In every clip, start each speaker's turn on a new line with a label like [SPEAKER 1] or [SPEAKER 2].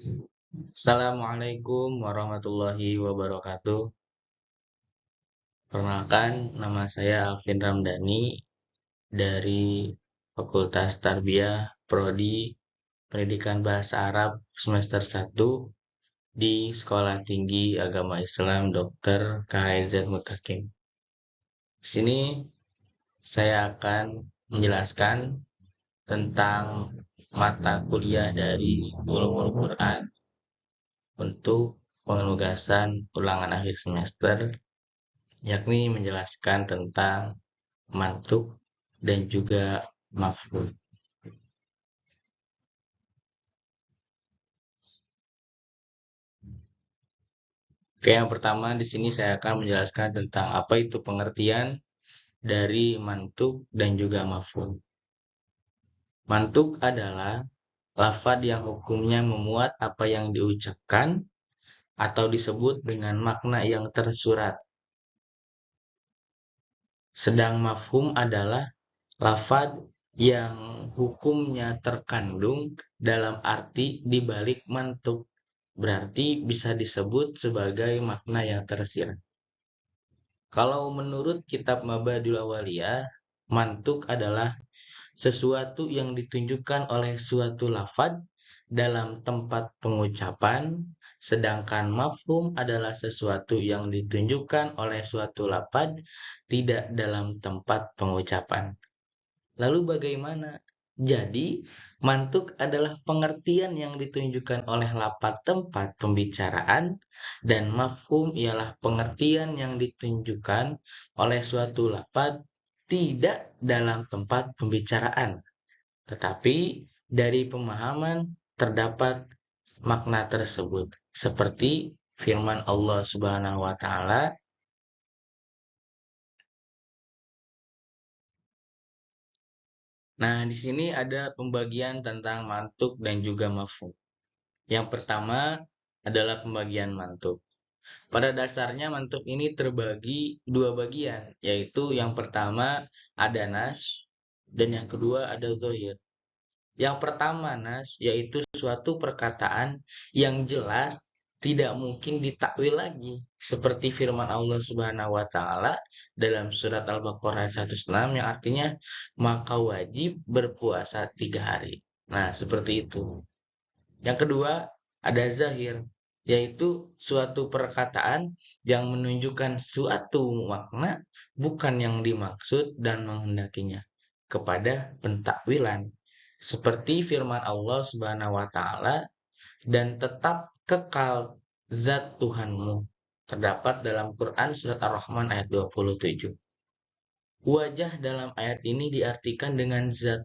[SPEAKER 1] Assalamualaikum warahmatullahi wabarakatuh. Perkenalkan, nama saya Alvin Ramdhani dari Fakultas Tarbiyah Prodi Pendidikan Bahasa Arab semester 1 di Sekolah Tinggi Agama Islam Dr. KHZ Mutakin. Di sini saya akan menjelaskan tentang mata kuliah dari Ulumul Quran untuk penugasan ulangan akhir semester, yakni menjelaskan tentang mantuk dan juga mafhum. Oke, yang pertama di sini saya akan menjelaskan tentang apa itu pengertian dari mantuk dan juga mafhum. Mantuk adalah lafaz yang hukumnya memuat apa yang diucapkan atau disebut dengan makna yang tersurat. Sedang mafhum adalah lafaz yang hukumnya terkandung dalam arti dibalik mantuk. Berarti bisa disebut sebagai makna yang tersirat. Kalau menurut kitab Mabadul Awaliyah, mantuk adalah sesuatu yang ditunjukkan oleh suatu lafaz dalam tempat pengucapan, sedangkan mafhum adalah sesuatu yang ditunjukkan oleh suatu lafaz tidak dalam tempat pengucapan. Lalu bagaimana? Jadi, mantuk adalah pengertian yang ditunjukkan oleh lafaz tempat pembicaraan dan mafhum ialah pengertian yang ditunjukkan oleh suatu lafaz tidak dalam tempat pembicaraan. Tetapi dari pemahaman terdapat makna tersebut seperti firman Allah Subhanahu wa taala. Nah, di sini ada pembagian tentang mantuk dan juga mafhum. Yang pertama adalah pembagian mantuk. Pada dasarnya mantuk ini terbagi dua bagian, yaitu yang pertama ada nas dan yang kedua ada zohir. Yang pertama nas, yaitu suatu perkataan yang jelas tidak mungkin ditakwil lagi. Seperti firman Allah Subhanahu wa taala dalam surat Al-Baqarah 106 yang artinya maka wajib berpuasa 3 hari. Nah, seperti itu. Yang kedua, ada zahir, yaitu suatu perkataan yang menunjukkan suatu makna bukan yang dimaksud dan menghendakinya kepada pentakwilan. Seperti firman Allah Subhanahu wa taala dan tetap kekal zat Tuhanmu. Terdapat dalam Quran surat Ar-Rahman ayat 27. Wajah dalam ayat ini diartikan dengan zat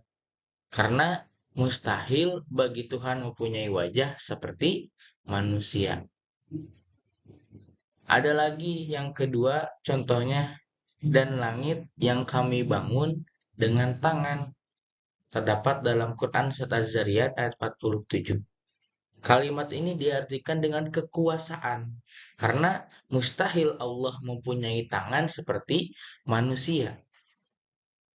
[SPEAKER 1] karena mustahil bagi Tuhan mempunyai wajah seperti manusia. Ada lagi yang kedua, contohnya dan langit yang kami bangun dengan tangan. Terdapat dalam Quran surat Az-Zariyat ayat 47. Kalimat ini diartikan dengan kekuasaan karena mustahil Allah mempunyai tangan seperti manusia.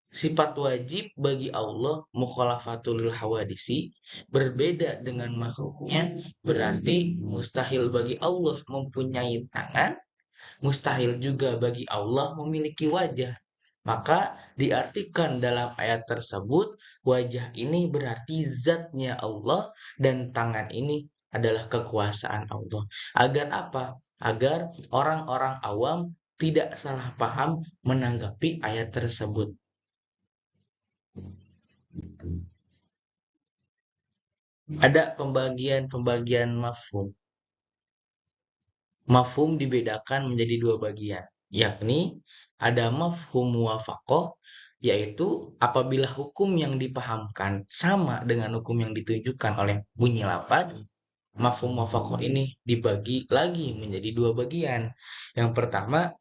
[SPEAKER 1] Sifat wajib bagi Allah mukhalafatul hawadisi berbeda dengan makhluknya, berarti mustahil bagi Allah mempunyai tangan, mustahil juga bagi Allah memiliki wajah. Maka diartikan dalam ayat tersebut wajah ini berarti zatnya Allah dan tangan ini adalah kekuasaan Allah. Agar apa? Agar orang-orang awam tidak salah paham menanggapi ayat tersebut. Ada pembagian mafhum. Mafhum dibedakan menjadi dua bagian, yakni ada mafhum muwafaqah, yaitu apabila hukum yang dipahamkan sama dengan hukum yang ditunjukkan oleh bunyi lafaz. Mafhum muwafaqah ini dibagi lagi menjadi dua bagian. Yang pertama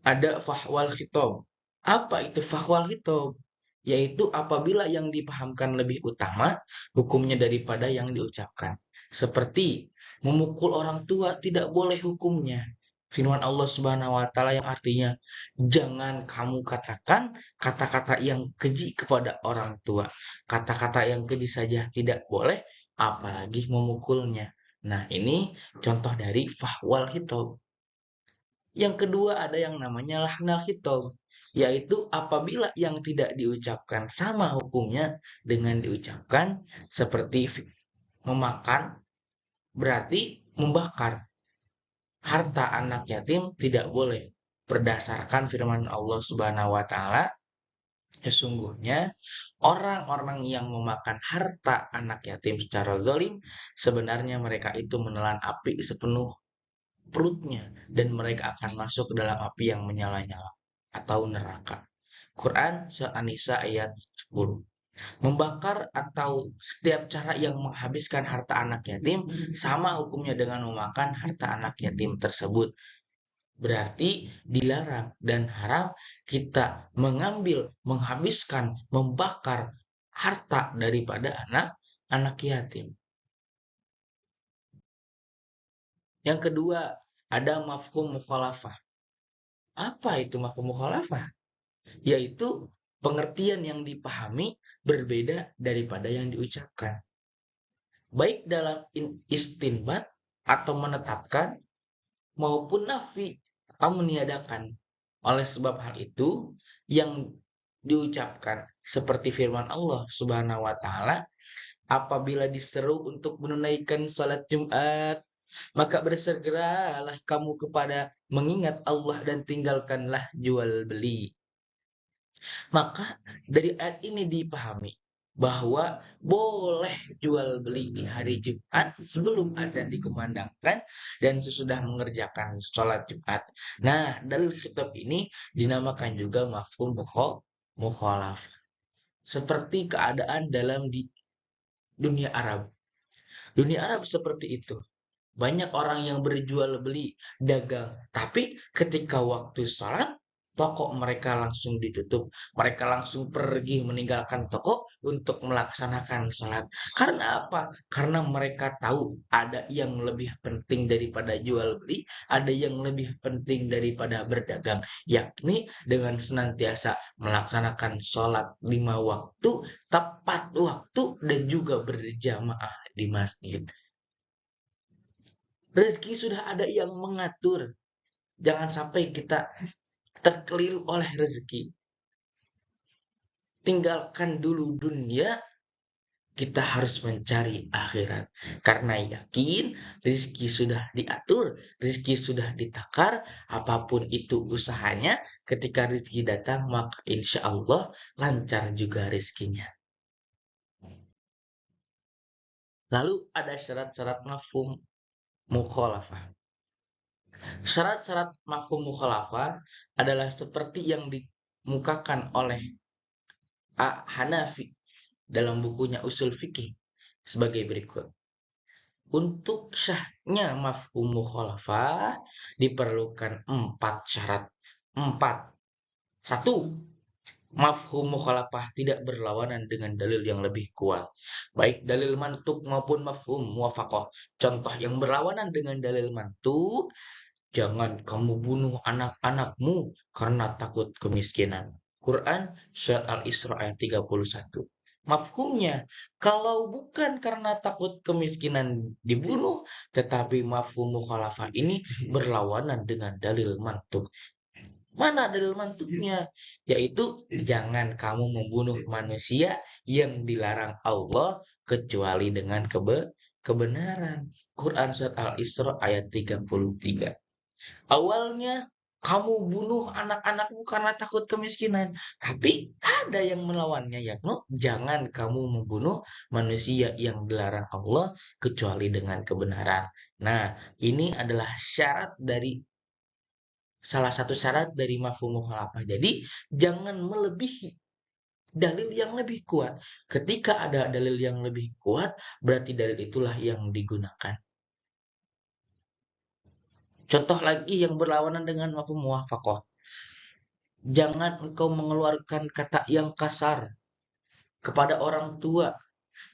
[SPEAKER 1] ada fahwal khitab. Apa itu fahwal khitab? Yaitu apabila yang dipahamkan lebih utama hukumnya daripada yang diucapkan. Seperti memukul orang tua tidak boleh hukumnya. Firman Allah Subhanahu wa taala yang artinya jangan kamu katakan kata-kata yang keji kepada orang tua. Kata-kata yang keji saja tidak boleh, apalagi memukulnya. Nah, ini contoh dari fahwal khitab. Yang kedua ada yang namanya lahnal khitab, yaitu apabila yang tidak diucapkan sama hukumnya dengan diucapkan seperti memakan, berarti membakar. Harta anak yatim tidak boleh. Berdasarkan firman Allah Subhanahu wa taala, sesungguhnya orang-orang yang memakan harta anak yatim secara zalim, sebenarnya mereka itu menelan api sepenuh perutnya dan mereka akan masuk ke dalam api yang menyala-nyala atau neraka. Quran Surat An-Nisa ayat 10. Membakar atau setiap cara yang menghabiskan harta anak yatim sama hukumnya dengan memakan harta anak yatim tersebut. Berarti dilarang dan haram kita mengambil, menghabiskan, membakar harta daripada anak yatim. Yang kedua, ada mafhum mukhalafah. Apa itu mafhum mukhalafah? Yaitu pengertian yang dipahami berbeda daripada yang diucapkan. Baik dalam istinbat atau menetapkan maupun nafi atau meniadakan. Oleh sebab hal itu yang diucapkan seperti firman Allah Subhanahu wa taala, apabila diseru untuk menunaikan salat Jumat, maka bersegeralah kamu kepada mengingat Allah dan tinggalkanlah jual beli. Maka dari ayat ini dipahami bahwa boleh jual beli di hari Jumat sebelum azan dikumandangkan dan sesudah mengerjakan sholat Jumat. Nah, dalil kitab ini dinamakan juga mafhum mukhalaf. Seperti keadaan dalam di dunia Arab. Dunia Arab seperti itu. Banyak orang yang berjual beli, dagang. Tapi ketika waktu sholat, toko mereka langsung ditutup. Mereka langsung pergi meninggalkan toko untuk melaksanakan sholat. Karena apa? Karena mereka tahu ada yang lebih penting daripada jual beli, ada yang lebih penting daripada berdagang. Yakni dengan senantiasa melaksanakan sholat 5 waktu, tepat waktu, dan juga berjamaah di masjid. Rezeki sudah ada yang mengatur. Jangan sampai kita terkeliru oleh rezeki. Tinggalkan dulu dunia, kita harus mencari akhirat. Karena yakin rezeki sudah diatur, rezeki sudah ditakar, apapun itu usahanya, ketika rezeki datang maka insya Allah lancar juga rezekinya. Lalu ada syarat-syarat mafhum mukhalafah. Syarat-syarat mafhum mukhalafah adalah seperti yang dimukakan oleh Hanafi dalam bukunya Usul Fikih sebagai berikut. Untuk syahnya mafhum mukhalafah diperlukan 4 syarat. 4. 1. Mafhum mukhalafah tidak berlawanan dengan dalil yang lebih kuat. Baik dalil mantuk maupun mafhum muwafaqah. Contoh yang berlawanan dengan dalil mantuk, jangan kamu bunuh anak-anakmu karena takut kemiskinan. Quran Surat Al-Isra ayat 31. Mafhumnya, kalau bukan karena takut kemiskinan dibunuh, tetapi mafhum mukhalafah ini berlawanan dengan dalil mantuk. Mana dalil mantuknya? Yaitu jangan kamu membunuh manusia yang dilarang Allah kecuali dengan kebenaran. Quran Surat Al-Isra ayat 33. Awalnya kamu bunuh anak-anakmu karena takut kemiskinan. Tapi ada yang melawannya, yakni jangan kamu membunuh manusia yang dilarang Allah kecuali dengan kebenaran. Nah, ini adalah salah satu syarat dari mafhum mukhalafah. Jadi, jangan melebihi dalil yang lebih kuat. Ketika ada dalil yang lebih kuat, berarti dalil itulah yang digunakan. Contoh lagi yang berlawanan dengan mafhum muwafaqah. Jangan engkau mengeluarkan kata yang kasar kepada orang tua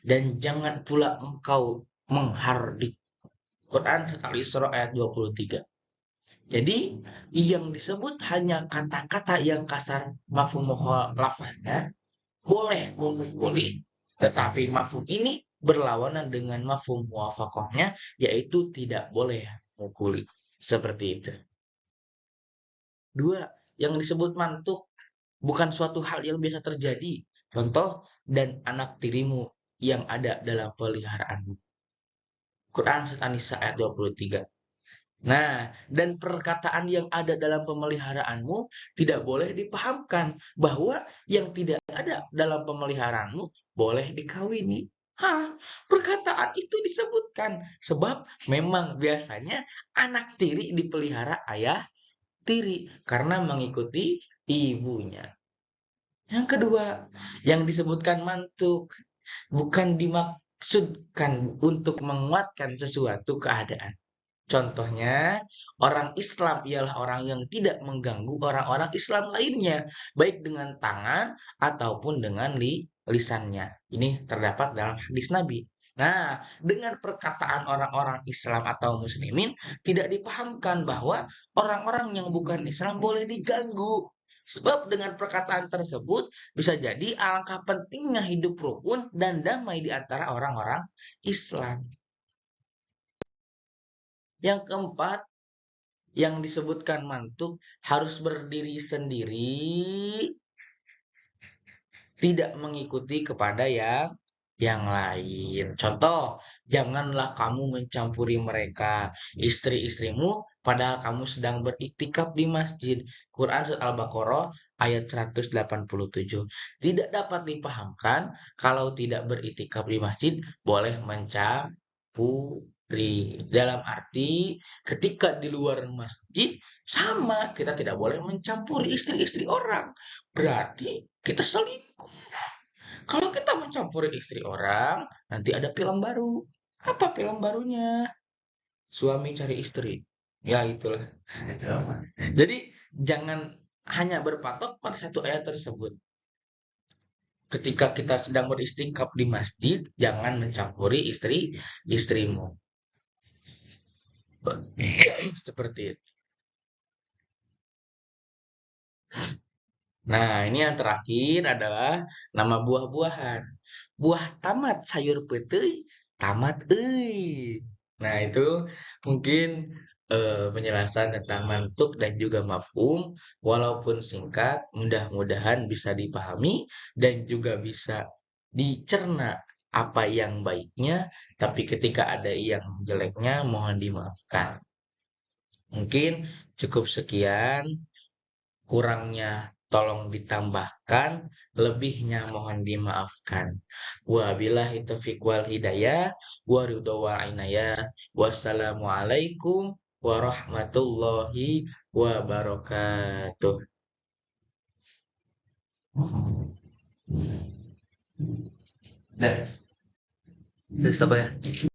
[SPEAKER 1] dan jangan pula engkau menghardik. Quran Surat Al-Isra ayat 23. Jadi yang disebut hanya kata-kata yang kasar, mafhum mukhalafahnya boleh memukuli, tetapi mafhum ini berlawanan dengan mafhum muwafaqahnya, yaitu tidak boleh memukuli. Seperti itu. Dua, yang disebut mantuk bukan suatu hal yang biasa terjadi. Contoh, dan anak tirimu yang ada dalam peliharaanmu. Quran Surat An-Nisa ayat 23. Nah, dan perkataan yang ada dalam pemeliharaanmu tidak boleh dipahamkan bahwa yang tidak ada dalam pemeliharaanmu boleh dikawini. Hah, perkataan itu disebutkan sebab memang biasanya anak tiri dipelihara ayah tiri karena mengikuti ibunya. Yang kedua, yang disebutkan mantuk bukan dimaksudkan untuk menguatkan sesuatu keadaan. Contohnya, orang Islam ialah orang yang tidak mengganggu orang-orang Islam lainnya, baik dengan tangan ataupun dengan lisannya. Ini terdapat dalam hadis Nabi. Nah, dengan perkataan orang-orang Islam atau Muslimin, tidak dipahamkan bahwa orang-orang yang bukan Islam boleh diganggu. Sebab dengan perkataan tersebut bisa jadi alangkah pentingnya hidup rukun dan damai di antara orang-orang Islam. Yang keempat, yang disebutkan mantuk harus berdiri sendiri, tidak mengikuti kepada yang lain. Contoh, janganlah kamu mencampuri mereka, istri-istrimu, padahal kamu sedang beriktikaf di masjid. Quran Surat Al-Baqarah ayat 187. Tidak dapat dipahamkan kalau tidak beriktikaf di masjid boleh mencampuri. Dalam arti ketika di luar masjid sama, kita tidak boleh mencampuri istri-istri orang. Berarti kita selingkuh. Kalau kita mencampuri istri orang, nanti ada film baru. Apa film barunya? Suami cari istri. Ya itulah. Jadi jangan hanya berpatok pada satu ayat tersebut. Ketika kita sedang beristikaf di masjid, jangan mencampuri istri-istrimu. Seperti itu. Nah, ini yang terakhir adalah nama buah-buahan. Buah tamat sayur peuteuy, tamat euy. Nah, itu mungkin penjelasan tentang mantuk dan juga mafhum. Walaupun singkat, mudah-mudahan bisa dipahami dan juga bisa dicerna apa yang baiknya, tapi ketika ada yang jeleknya mohon dimaafkan. Mungkin cukup sekian. Kurangnya tolong ditambahkan, lebihnya mohon dimaafkan. Wabillahi taufiq wal hidayah, wa ridha wa inayah. Wassalamualaikum warahmatullahi wabarakatuh.
[SPEAKER 2] Dah, udah stop ya.